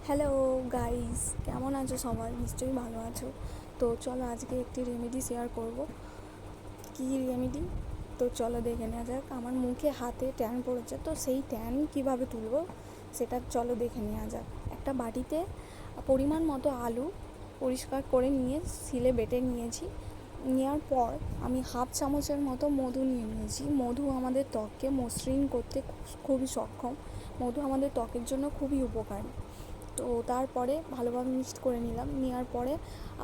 Hello guys, কেমন আছো সবাই? নিশ্চয়ই ভালো আছো। তো চলো আজকে একটি রেমেডি শেয়ার করব। কী রেমেডি? তো চলো দেখে নেওয়া যাক। আমার মুখে হাতে ট্যান পড়েছে, তো সেই ট্যান কীভাবে তুলবো সেটা চলো দেখে নেওয়া যাক। একটা বাটিতে পরিমাণ মতো আলু পরিষ্কার করে নিয়ে শিলে বেটে নিয়েছি। নেওয়ার পর আমি হাফ চামচের মতো মধু নিয়েছি। মধু আমাদের ত্বককে মসৃণ করতে খুবই সক্ষম। মধু আমাদের ত্বকের জন্য খুবই উপকারী। তো তারপরে ভালোভাবে মিক্সড করে নিলাম। নেওয়ার পরে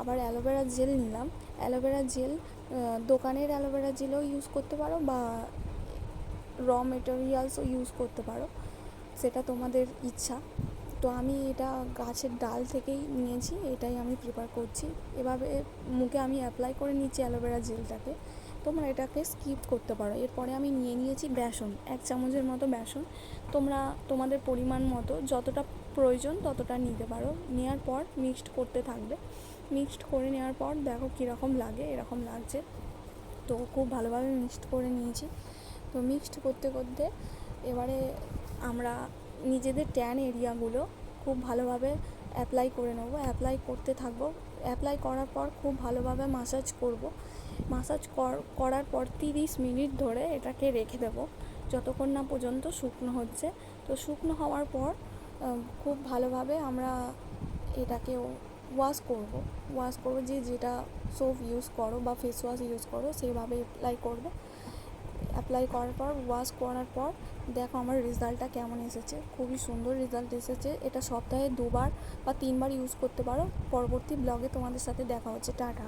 আবার অ্যালোভেরা জেল নিলাম। অ্যালোভেরা জেল দোকানের অ্যালোভেরা জেলও ইউজ করতে পারো বা মেটেরিয়ালসও ইউজ করতে পারো, সেটা তোমাদের ইচ্ছা। তো আমি এটা গাছের ডাল থেকেই নিয়েছি, এটাই আমি প্রিফার করছি। এভাবে মুখে আমি অ্যাপ্লাই করে নিচ্ছি অ্যালোভেরা জেলটাকে। তোমরা এটাকে স্কিপ করতে পারো। এরপরে আমি নিয়েছি বেসন, 1 চামচের মতো বেসন। তোমরা তোমাদের পরিমাণ মতো যতটা প্রয়োজন ততটা নিতে পারো। নেওয়ার পর মিক্সড করতে থাকবে। মিক্সড করে নেওয়ার পর দেখো কীরকম লাগে, এরকম লাগছে। তো খুব ভালোভাবে মিক্সড করে নিয়েছি। তো মিক্সড করতে করতে এবারে আমরা নিজেদের ট্যান এরিয়াগুলো খুব ভালোভাবে অ্যাপ্লাই করে নেবো। অ্যাপ্লাই করতে থাকবো। অ্যাপ্লাই করার পর খুব ভালোভাবে মাসাজ করব। মাসাজ করার পর 30 মিনিট ধরে এটাকে রেখে দেবো, যতক্ষণ না পর্যন্ত শুকনো হচ্ছে। তো শুকনো হওয়ার পর খুব ভালোভাবে আমরা এটাকে ওয়াশ করব। যেটা সোপ ইউজ করো বা ফেস ওয়াশ ইউজ করো সেইভাবে অ্যাপ্লাই করবে। অ্যাপ্লাই করার পর ওয়াশ করার পর দেখো আমার রেজাল্টটা কেমন এসেছে। খুবই সুন্দর রেজাল্ট এসেছে। এটা সপ্তাহে 2বার বা 3বার ইউজ করতে পারো। পরবর্তী ব্লগে তোমাদের সাথে দেখা হচ্ছে। টাটা।